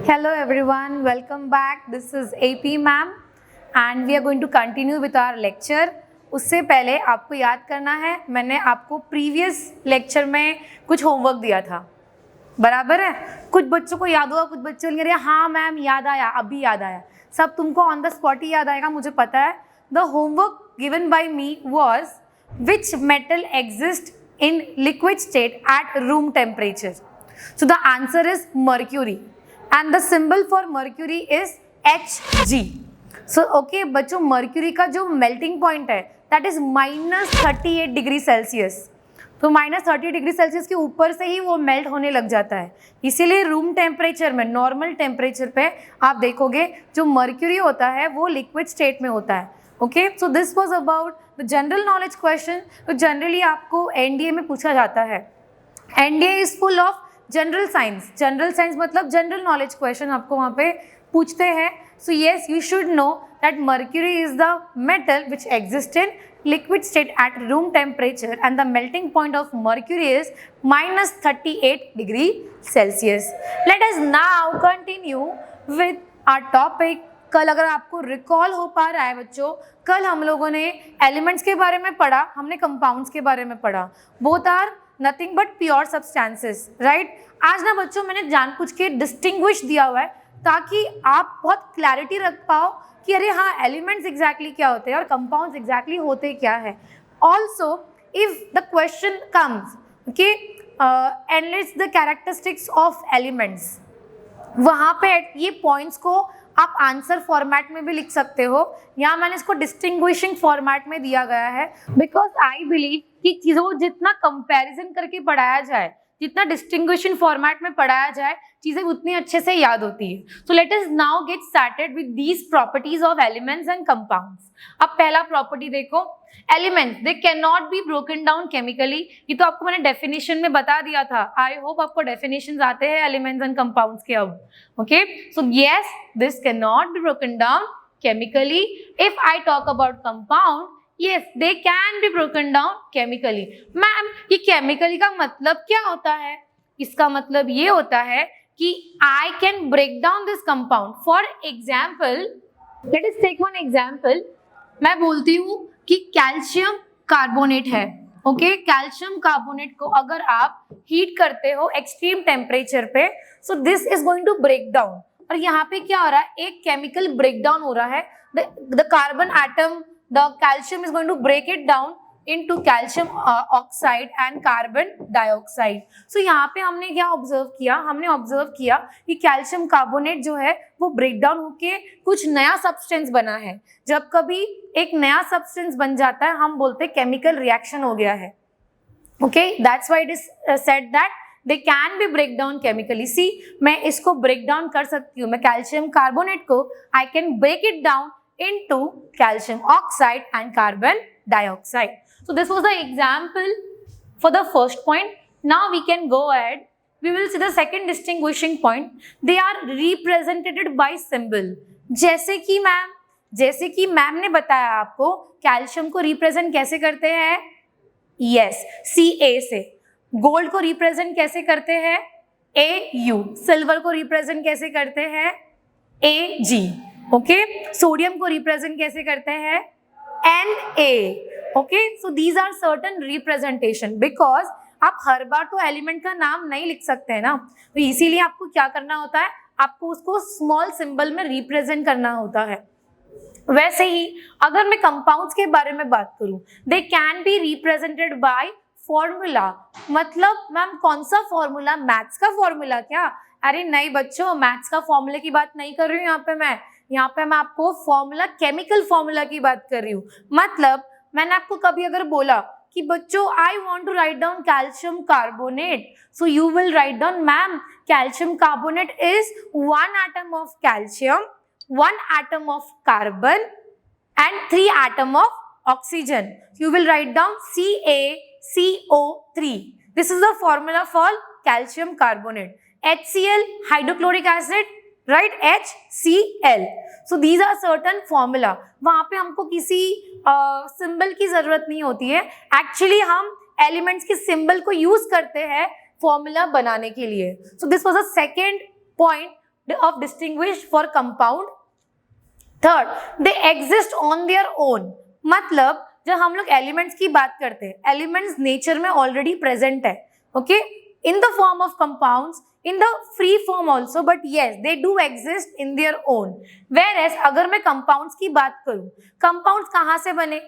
Hello everyone, welcome back. This is AP ma'am and we are going to continue with our lecture. उससे पहले आपको याद करना है, मैंने आपको प्रीवियस लेक्चर में कुछ होमवर्क दिया था, बराबर है? कुछ बच्चों को याद होगा, कुछ बच्चे बोलेंगे हाँ मैम याद आया, अभी याद आया। सब तुमको ऑन द स्पॉट ही याद आएगा, मुझे पता है। The homework given by me was which metal exists in liquid state at room temperature? So the answer is mercury and the symbol for mercury is Hg. So okay बच्चों, mercury का जो melting point है that is -38 degree Celsius. तो -30 degree Celsius के ऊपर से ही वो melt होने लग जाता है, इसीलिए रूम टेम्परेचर में, नॉर्मल टेम्परेचर पे आप देखोगे जो मर्क्यूरी होता है वो लिक्विड स्टेट में होता है। Okay, so this was about the general knowledge question. तो जनरली आपको एनडीए में पूछा जाता है। NDA is full of general science. General science मतलब जनरल नॉलेज क्वेश्चन आपको वहाँ पे पूछते हैं। So yes, you should know that mercury is the metal which exist in liquid state at room temperature and the melting point of mercury is -38 degree Celsius. Let us now continue with our topic. कल अगर आपको recall हो पा रहा है बच्चों, कल हम लोगों ने एलिमेंट्स के बारे में पढ़ा, हमने कंपाउंड्स के बारे में पढ़ा। Both are nothing but pure substances, right? आज ना बच्चों मैंने जानबूझ के डिस्टिंग्विश दिया हुआ है ताकि आप बहुत क्लैरिटी रख पाओ कि अरे हाँ एलिमेंट्स एग्जैक्टली क्या होते हैं और कंपाउंड्स एग्जैक्टली होते क्या है। Also if the question comes कि enlist the characteristics of elements, वहाँ पे ये पॉइंट्स को आप आंसर फॉर्मेट में भी लिख सकते हो। यहाँ मैंने इसको डिस्टिंग्विशिंग फॉर्मेट में दिया गया है बिकॉज आई बिलीव कि चीज़ों जितना कंपैरिजन करके पढ़ाया जाए, जितना डिस्टिंग्विशिंग फॉर्मेट में पढ़ाया जाए, चीजें उतनी अच्छे से याद होती है। सो let us now get started with these properties of elements and compounds. अब पहला प्रॉपर्टी देखो, elements they can not be broken down chemically. ये तो आपको मैंने डेफिनेशन में बता दिया था। आई होप आपको डेफिनेशंस आते हैं एलिमेंट्स एंड कंपाउंड्स के अब। Okay, so yes, this can not be broken down chemically. If I talk about compound, yes they can be broken down chemically। Ma'am ये केमिकली का मतलब क्या होता है? इसका मतलब ये होता है कि I can break down this compound। For example, let us take one example। मैं बोलती हूँ कि कैल्शियम कार्बोनेट है। ओके, कैल्शियम कार्बोनेट को अगर आप हीट करते हो एक्सट्रीम टेम्परेचर पे, so this is going to break down. और यहाँ पे क्या हो रहा है? एक केमिकल ब्रेक डाउन हो रहा है। The carbon atom, the calcium is going to break it down into calcium oxide and carbon dioxide। so यहाँ पे हमने क्या ऑब्जर्व किया? हमने ऑब्जर्व किया कि कैल्शियम कार्बोनेट जो है वो ब्रेक डाउन होके कुछ नया सब्सटेंस बना है। जब कभी एक नया सब्सटेंस बन जाता है हम बोलते हैं केमिकल रिएक्शन हो गया है। Okay, that's why it is said that they can be break down chemically. See, मैं इसको ब्रेक डाउन कर सकती हूँ। मैं कैल्शियम कार्बोनेट को I can break it down into calcium oxide and carbon dioxide। so this was the example for the first point। now we can go ahead, we will see the second distinguishing point। they are represented by symbol। जैसे कि ma'am ने बताया आपको calcium को represent कैसे करते हैं? Yes, Ca से। गोल्ड को रिप्रेजेंट कैसे करते हैं? Au। सिल्वर को रिप्रेजेंट कैसे करते हैं? Ag। ओके, सोडियम को रिप्रेजेंट कैसे करते हैं? Na। Okay, so these are certain representation. Because आप हर बार तो एलिमेंट का नाम नहीं लिख सकते हैं ना, तो इसीलिए आपको क्या करना होता है? आपको उसको स्मॉल सिंबल में रिप्रेजेंट करना होता है। वैसे ही अगर मैं कंपाउंड्स के बारे में बात करूं, दे can be represented by formula. मतलब मैम कौन सा फॉर्मूला? मैथ्स का फॉर्मूला क्या? अरे नहीं बच्चों, मैथ्स का फॉर्मूले की बात नहीं कर रही हूँ यहाँ पे मैं आपको फॉर्मूला, केमिकल फॉर्मूला की बात कर रही हूँ। मतलब मैंने आपको कभी अगर बोला कि बच्चों I want to write down calcium carbonate, so you will write down ma'am calcium carbonate is 1 atom of calcium, 1 atom of carbon and 3 atom of oxygen। you will write down CaCO3। this is the formula for calcium carbonate। HCl hydrochloric acid, right? HCl। so these are certain formula। वहाँ पे हमको किसी symbol की जरूरत नहीं होती है। Actually हम एलिमेंट्स के सिंबल को यूज करते हैं फॉर्मूला बनाने के लिए। सो this was a second point of distinguished for compound. Third, they exist on their own, मतलब जब हम लोग एलिमेंट्स की बात करते हैं, एलिमेंट्स नेचर में ऑलरेडी प्रेजेंट है, okay, in the form of compounds, in the free form also, but yes they do exist in their own. Whereas अगर मैं कंपाउंड्स की बात करूं, कंपाउंड्स कहाँ से बने,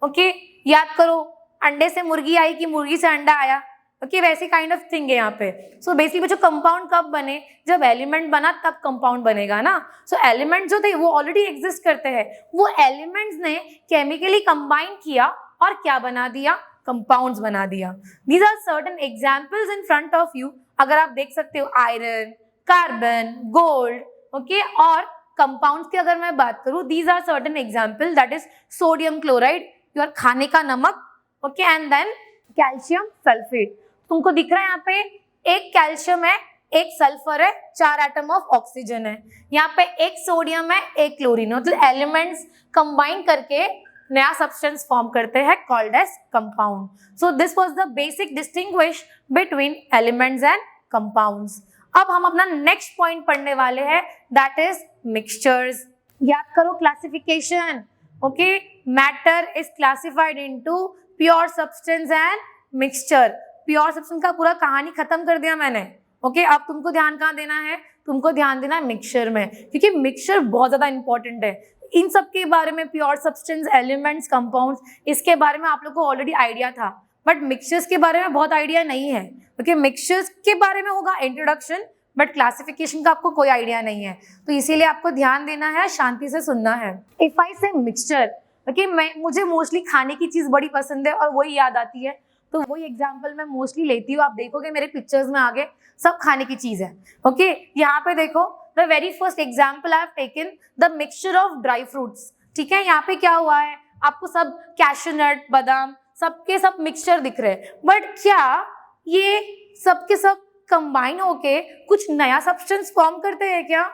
ओके, याद करो, अंडे से मुर्गी आई कि मुर्गी से अंडा आया, ओके, वैसी काइंड ऑफ थिंग है यहाँ पे. सो बेसिकली जो कंपाउंड कब बने, जब एलिमेंट बना तब कंपाउंड बनेगा ना. सो एलिमेंट जो थे वो ऑलरेडी एग्जिस्ट करते हैं, वो एलिमेंट्स ने केमिकली कंबाइन किया और क्या बना दिया, कंपाउंड्स बना दिया. These are certain examples in front of you. अगर आप देख सकते हो आयरन, कार्बन, गोल्ड, ओके, और कंपाउंड्स की अगर मैं बात करूं, these are certain example, that is sodium chloride, your खाने का नमक, okay, and then calcium sulphate. तुमको दिख रहा है यहाँ पे एक कैल्शियम है, एक सल्फर है, 4 एटम ऑफ ऑक्सीजन है. यहाँ पे एक सोडियम है, एक क्लोरीन है. मतलब एलिमेंट्स कंबाइन करके नया सब्सटेंस फॉर्म करते हैं called as compound. So this was the basic distinguish between elements and compounds. अब हम अपना नेक्स्ट पॉइंट पढ़ने वाले हैं, दैट इज मिक्सचर्स. याद करो classification, okay, matter is classified into pure substance and mixture. Pure substance का पूरा कहानी खत्म कर दिया मैंने, ओके. अब तुमको ध्यान कहाँ देना है, तुमको ध्यान देना है मिक्सचर में, क्योंकि मिक्सचर बहुत ज्यादा इंपॉर्टेंट है. इन सब के बारे में, प्योर सब्सटेंस, एलिमेंट्स, कंपाउंड्स, इसके बारे में आप लोग को ऑलरेडी आइडिया था, बट मिक्सचर्स के बारे में बहुत आइडिया नहीं है. ओके, मिक्सचर्स के बारे में होगा इंट्रोडक्शन, बट क्लासिफिकेशन का आपको कोई आइडिया नहीं है, तो इसीलिए आपको ध्यान देना है, शांति से सुनना है. इफ आई से मिक्सचर, ओके, मुझे मोस्टली खाने की चीज बड़ी पसंद है और वही याद आती है, तो वही एग्जाम्पल मैं मोस्टली लेती हूँ. आप देखोगे मेरे पिक्चर्स में आगे सब खाने की चीज है, ओके. यहाँ पे देखो, the very first example I have taken the mixture of dry fruits. ठीक है, यहाँ पे क्या हुआ है, आपको सब कैशू नट, बादाम, सबके सब मिक्सचर दिख रहे हैं, बट क्या ये सबके सब कंबाइन होके कुछ नया सब्सटेंस फॉर्म करते हैं क्या?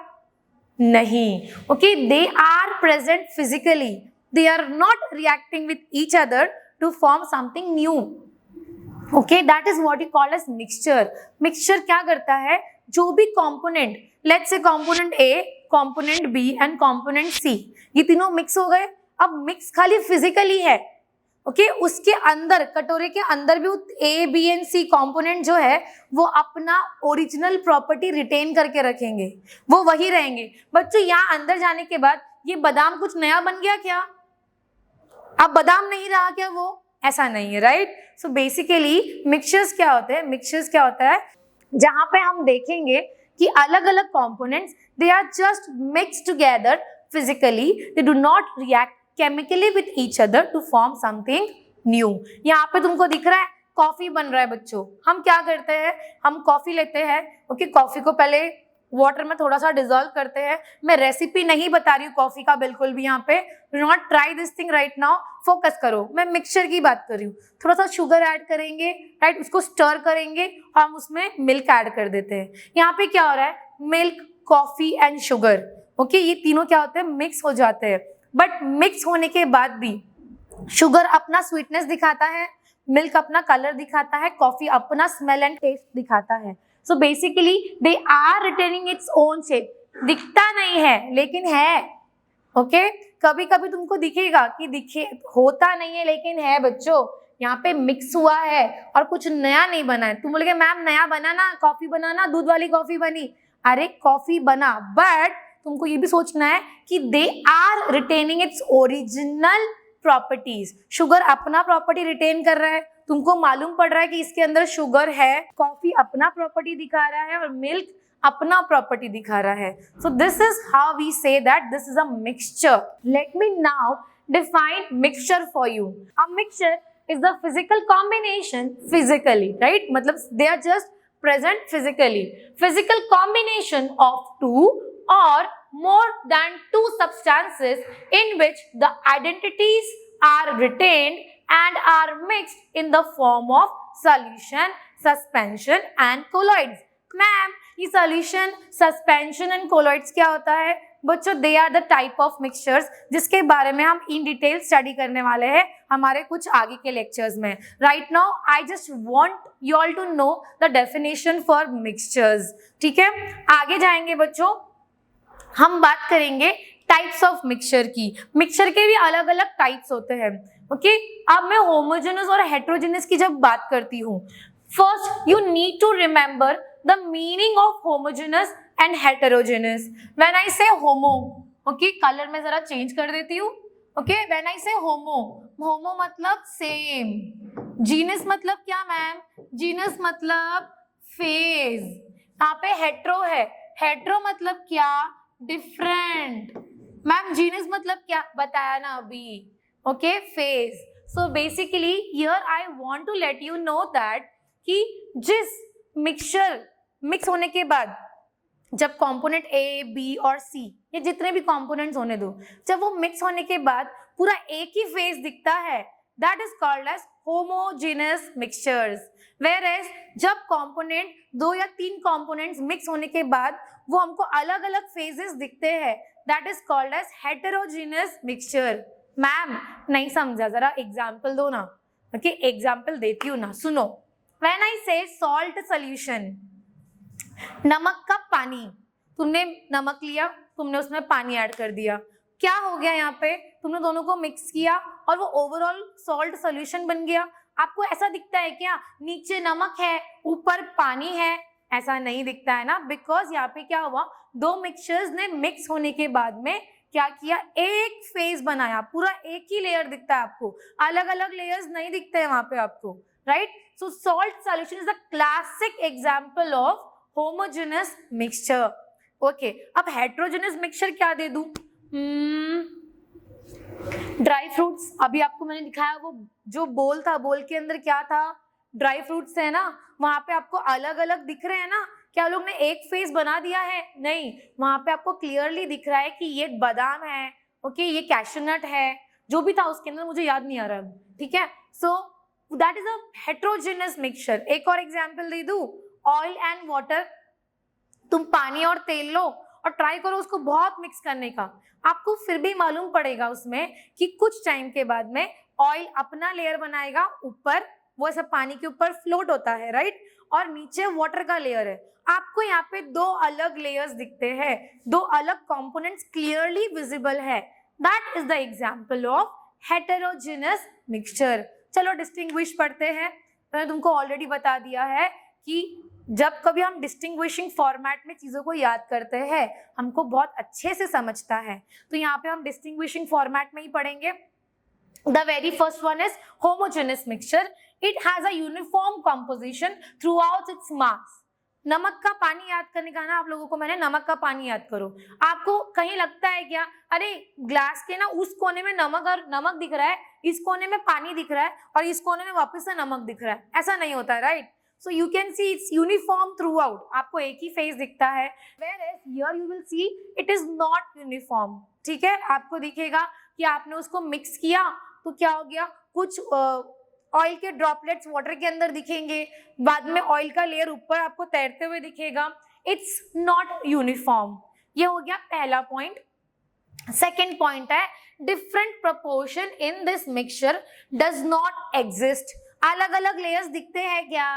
नहीं. Okay, they are present physically, they are not reacting with each other to form something new. Okay, that is what you call as mixture. Mixture क्या करता है, जो भी component, let's say component A, component B and component C, ये तीनों mix हो गए. अब मिक्स खाली फिजिकली है, ओके, उसके अंदर, कटोरे के अंदर भी ए, बी एंड सी कंपोनेंट जो है वो अपना ओरिजिनल प्रॉपर्टी रिटेन करके रखेंगे, वो वही रहेंगे. बच्चों, यहाँ अंदर जाने के बाद ये बादाम कुछ नया बन गया क्या? अब बादाम नहीं रहा क्या वो? ऐसा नहीं है, राइट. सो बेसिकली मिक्सचर्स क्या होते हैं, मिक्सचर्स क्या होता है, जहां पे हम देखेंगे कि अलग अलग components, they are just mix together physically, they do not react chemically with each other to form something new. यहाँ पे तुमको दिख रहा है कॉफी बन रहा है. बच्चों, हम क्या करते हैं, हम कॉफी लेते हैं, ओके, कॉफी को पहले वाटर में थोड़ा सा डिजोल्व करते हैं. मैं रेसिपी नहीं बता रही हूँ कॉफी का बिल्कुल भी, यहाँ पे do not try this thing right now, focus करो. मैं मिक्सचर की बात कर रही हूँ. थोड़ा सा शुगर ऐड करेंगे, राइट, उसको स्टर करेंगे और हम उसमें मिल्क ऐड कर देते हैं. यहाँ पे क्या हो रहा है, milk, coffee and sugar, okay, ये तीनों क्या होते हैं, मिक्स हो जाते हैं. बट मिक्स होने के बाद भी शुगर अपना स्वीटनेस दिखाता है, मिल्क अपना कलर दिखाता है, कॉफी अपना स्मेल एंड टेस्ट दिखाता है. So basically they are retaining its own shape. दिखता नहीं है लेकिन है, ओके. कभी कभी तुमको दिखेगा कि होता नहीं है लेकिन है. बच्चों, यहाँ पे मिक्स हुआ है और कुछ नया नहीं बना है. तुम बोलोगे मैम नया बना ना, कॉफी बना ना, दूध वाली कॉफी बनी. अरे कॉफी बना, बट तुमको ये भी सोचना है कि they are retaining its original properties. Sugar अपना प्रॉपर्टी रिटेन कर रहा है, तुमको मालूम पड़ रहा है कि इसके अंदर शुगर है, कॉफी अपना प्रॉपर्टी दिखा रहा है और मिल्क अपना प्रॉपर्टी दिखा रहा है. So this is how we say that this is a mixture. Let me now define mixture for you. A mixture is the physical combination, physically, right, मतलब they are just present physically, physical combination of two or more than two substances in which the identities are retained and are mixed in the form of solution, suspension and colloids. Ma'am, ये solution, suspension and colloids क्या होता है? बच्चों, they are the type of mixtures जिसके बारे में हम in detail study करने वाले हैं हमारे कुछ आगे के लेक्चर्स में. Right now I just want you all to know the definition for mixtures. ठीक है, आगे जाएंगे बच्चों. हम बात करेंगे टाइप्स ऑफ मिक्सचर की। मिक्सचर के भी अलग अलग टाइप्स होते हैं। ओके, अब मैं होमोजेनस और हेट्रोजेनस की जब बात करती हूँ, first you need to remember the meaning of homogeneous and heterogeneous. When I say homo, okay, colour में जरा चेंज कर देती हूँ। ओके, व्हेन आई से होमो, होमो मतलब सेम, जीनस मतलब क्या मैम? जीनस मतलब फेज। यहाँ पे हेट्रो है, हेट्रो मतलब क्या? डिफरेंट। मैम जीनस मतलब क्या बताया ना अभी? Okay, phase. So basically here I want to let you know that कि जिस मिक्सचर मिक्स होने के बाद जब कंपोनेंट ए, बी और सी, ये जितने भी कंपोनेंट्स होने दो, जब वो मिक्स होने के बाद पूरा एक ही फेज दिखता है, that is called as homogeneous mixtures. Whereas जब कंपोनेंट 2 या 3 कंपोनेंट्स मिक्स होने के बाद वो हमको अलग अलग फेजेस दिखते हैं, that is called as heterogeneous mixture. Ma'am नहीं समझा, जरा एग्जाम्पल दो ना। ओके, एग्जाम्पल देती हूँ ना, सुनो। व्हेन आई से सॉल्ट सोल्यूशन, नमक का पानी, तुमने नमक लिया, तुमने उसमें पानी ऐड कर दिया, क्या हो गया? यहाँ पे तुमने दोनों को मिक्स किया और वो ओवरऑल सॉल्ट सोल्यूशन बन गया। आपको ऐसा दिखता है क्या नीचे नमक है ऊपर पानी है? ऐसा नहीं दिखता है ना, बिकॉज यहाँ पे क्या हुआ, दो मिक्सचर्स ने मिक्स होने के बाद में क्या किया, एक फेज बनाया, पूरा एक ही लेयर दिखता है आपको, अलग अलग लेयर्स नहीं दिखते हैं वहां पे आपको, right? So salt solution is the classic example of homogeneous mixture. Okay, अब हेट्रोजेनस मिक्सचर क्या दे दूं? ड्राई फ्रूट्स, अभी आपको मैंने दिखाया वो जो बोल था, बोल के अंदर क्या था? ड्राई फ्रूट्स है ना, वहां पे आपको अलग अलग दिख रहे हैं ना, क्या लोग ने एक फेस बना दिया है? नहीं, वहां पे आपको क्लियरली दिख रहा है कि ये बादाम है, ओके, ये कैशनट है, जो भी था उसके अंदर मुझे याद नहीं आ रहा, ठीक है? So that is a heterogeneous mixture. एक और एग्जांपल दे दूं, ऑयल एंड वाटर। तुम पानी और तेल लो और ट्राई करो उसको बहुत मिक्स करने का, आपको फिर भी मालूम पड़ेगा उसमें कि कुछ टाइम के बाद में ऑयल अपना लेयर बनाएगा ऊपर, वो ऐसा पानी के ऊपर फ्लोट होता है, राइट? और नीचे वाटर का लेयर है। आपको यहाँ पे दो अलग लेयर्स दिखते हैं, दो अलग कंपोनेंट्स क्लियरली विजिबल है। That is the example of heterogeneous mixture. चलो डिस्टिंग्विश पढ़ते हैं। मैंने तुमको ऑलरेडी बता दिया है कि जब कभी हम डिस्टिंग्विशिंग फॉर्मेट में चीजों को याद करते हैं, हमको बहुत अच्छे से समझता है, तो यहाँ पे हम डिस्टिंग्विशिंग फॉर्मेट में ही पढ़ेंगे। The very first one is homogeneous mixture. It has a uniform composition throughout its mass. नमक का पानी याद करने का ना आप लोगों को मैंने, नमक का पानी याद करो। आपको कहीं लगता है क्या, अरे ग्लास के ना उस कोने में नमक और नमक दिख रहा है, इस कोने में पानी दिख रहा है और इस कोने में वापस से नमक दिख रहा है? ऐसा नहीं होता है, right? So you can see it's uniform throughout. आपको एक ही फेस दिखता है, whereas here you will see it is not uniform. ठीक है, आपको दिखेगा कि आपने उसको मिक्स किया तो क्या हो गया, कुछ ऑयल के ड्रॉपलेट्स वाटर के अंदर दिखेंगे, बाद में ऑयल का लेयर ऊपर आपको तैरते हुए दिखेगा। It's not uniform. ये हो गया पहला पॉइंट। सेकेंड पॉइंट है different proportion in this mixture does not exist. अलग अलग लेयर्स दिखते हैं क्या?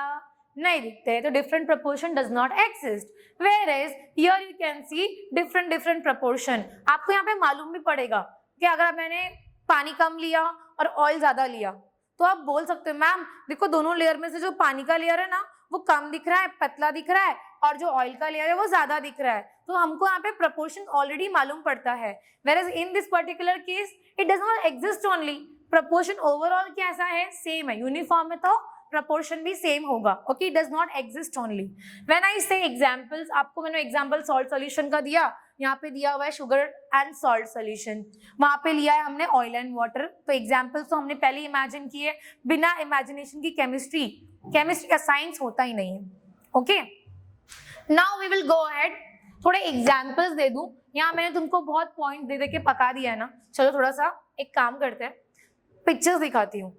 नहीं दिखते हैं, तो different proportion does not exist. Whereas here you can see different proportion। आपको यहाँ पे मालूम भी पड़ेगा कि अगर मैंने पानी कम लिया और ऑयल ज्यादा लिया तो आप बोल सकते हो मैम देखो दोनों लेयर में से जो पानी का लेयर है ना वो कम दिख रहा है, पतला दिख रहा है, और जो ऑयल का लेयर है वो ज्यादा दिख रहा है, तो हमको यहाँ पे प्रपोर्शन ऑलरेडी मालूम पड़ता है। Whereas in this particular case it does not exist only। Proportion overall कैसा है? सेम है, यूनिफॉर्म है तो प्रपोर्शन भी सेम होगा। Okay, does not exist only. When I से एग्जांपल्स, आपको मैंने एग्जांपल सॉल्ट सॉल्यूशन का दिया, यहाँ पे दिया हुआ है शुगर एंड सॉल्ट सॉल्यूशन, वहां पे लिया है हमने ऑयल एंड वाटर। तो एग्जांपल्स तो हमने पहले इमेजिन किए, बिना इमेजिनेशन की केमिस्ट्री का साइंस होता ही नहीं है। Okay, now we will go ahead, थोड़े एग्जांपल्स दे दूं। यहाँ मैंने तुमको बहुत पॉइंट दे के पका दिया है ना, चलो थोड़ा सा एक काम करते हैं, पिक्चर्स दिखाती हूँ।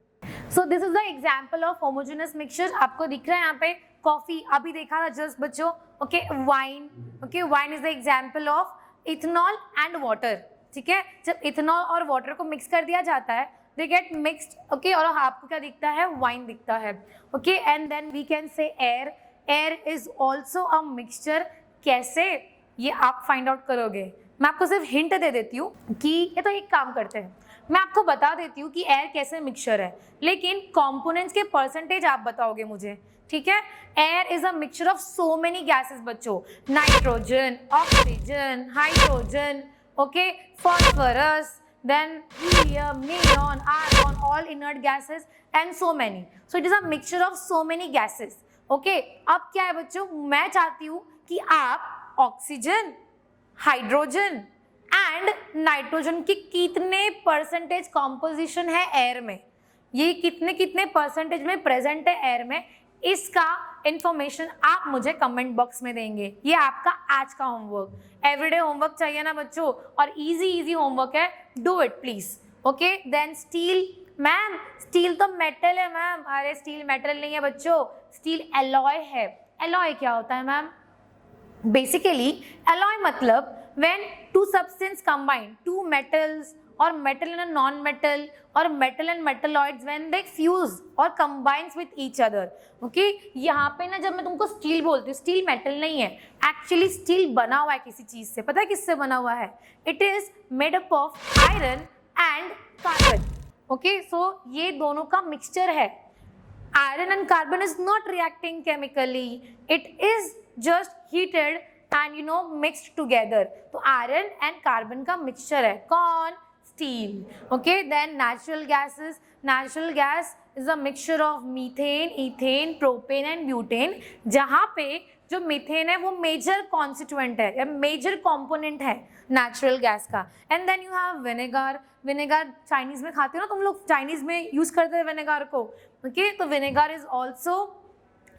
सो this is the example of homogeneous mixture. आपको दिख रहा है यहाँ पे कॉफी, अभी देखा था जस्ट बच्चों। Okay, wine, okay, wine is the example of ethanol and water. ठीक है, जब इथेनॉल और वाटर को मिक्स कर दिया जाता है दे गेट मिक्स्ड। ओके, और आपको क्या दिखता है? वाइन दिखता है। Okay, and then we can say air, air is also a mixture. कैसे? ये आप फाइंड आउट करोगे। मैं आपको सिर्फ हिंट दे देती हूँ कि ये तो एक काम करते हैं, मैं आपको बता देती हूँ कि एयर कैसे मिक्सचर है, लेकिन कंपोनेंट्स के परसेंटेज आप बताओगे मुझे, ठीक है। Air is a mixture of so many gases बच्चों, nitrogen, oxygen, hydrogen, okay, phosphorus, then helium, neon, argon, all inert gases and so many. So it is a mixture of so many gases. Okay, अब क्या है बच्चों, मैं चाहती हूँ कि आप ऑक्सीजन, हाइड्रोजन एंड नाइट्रोजन की कितने परसेंटेज कॉम्पोजिशन है एयर में, ये कितने कितने परसेंटेज में प्रेजेंट है एयर में, इसका इंफॉर्मेशन आप मुझे कमेंट बॉक्स में देंगे। ये आपका आज का होमवर्क, एवरीडे होमवर्क चाहिए ना बच्चों, और इजी होमवर्क है, do it please. Okay, then steel, ma'am steel तो मेटल है मैम, अरे स्टील मेटल नहीं है बच्चों, स्टील एलॉय है। एलॉय क्या होता है मैम? बेसिकली एलॉय मतलब when two substance combine, two metals or metal and a non-metal or metal and metalloids when they fuse or combines with each other. Okay, यहाँ पे ना जब मैं तुमको स्टील बोलती हूँ, स्टील मेटल नहीं है, एक्चुअली स्टील बना हुआ है किसी चीज से, पता है किससे बना हुआ है? It is made up of iron and carbon. Okay, so ये दोनों का मिक्सचर है। Iron and carbon is not reacting chemically, it is just heated and mixed together. तो आयरन एंड कार्बन का मिक्सचर है, कौन? Steel. Okay, then natural gases, natural gas is a mixture of methane, ethane, propane and butane, जहाँ पे जो methane है वो major constituent है या मेजर कंपोनेंट है नेचुरल गैस का। And then you have vinegar, vinegar Chinese में खाते हो ना तुम लोग, चाइनीज में यूज करते हैं विनेगर को। ओके, तो vinegar is also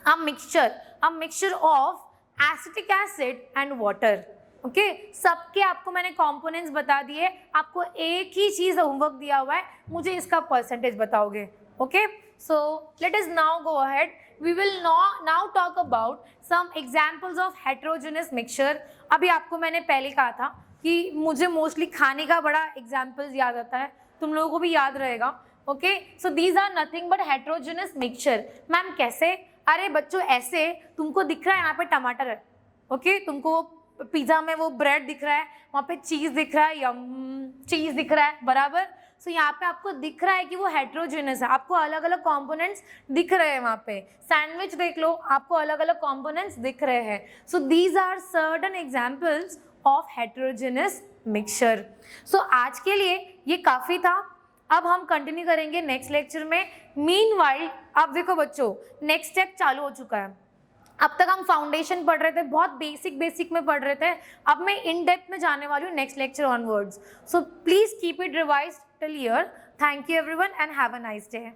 a mixture of acetic acid and water. Okay, सबके आपको मैंने कंपोनेंट्स बता दिए, आपको एक ही चीज होमवर्क दिया हुआ है, मुझे इसका परसेंटेज बताओगे। Okay, so let us now go ahead, we will now talk about some examples of heterogeneous mixture. अभी आपको मैंने पहले कहा था कि मुझे मोस्टली खाने का बड़ा एग्जाम्पल्स याद आता है, तुम लोगों को भी याद रहेगा। Okay, so these are nothing but heterogeneous mixture. Ma'am कैसे? अरे बच्चों ऐसे, तुमको दिख रहा है यहाँ पे टमाटर है, ओके, तुमको पिज्जा में वो ब्रेड दिख रहा है, वहाँ पे चीज दिख रहा है, चीज दिख रहा है, बराबर। सो यहाँ पे आपको दिख रहा है कि वो हेटेरोजेनस है, आपको अलग अलग कंपोनेंट्स दिख रहे हैं। वहाँ पे सैंडविच देख लो, आपको अलग अलग कंपोनेंट्स दिख रहे हैं। So these are certain examples of heterogeneous mixture. So आज के लिए ये काफ़ी था, अब हम कंटिन्यू करेंगे नेक्स्ट लेक्चर में। मीनवाइल अब देखो बच्चों, नेक्स्ट स्टेप चालू हो चुका है। अब तक हम फाउंडेशन पढ़ रहे थे, बहुत बेसिक में पढ़ रहे थे, अब मैं इन डेप्थ में जाने वाली हूँ next lecture onwards. So please keep it revised till here. Thank you everyone and have a nice day.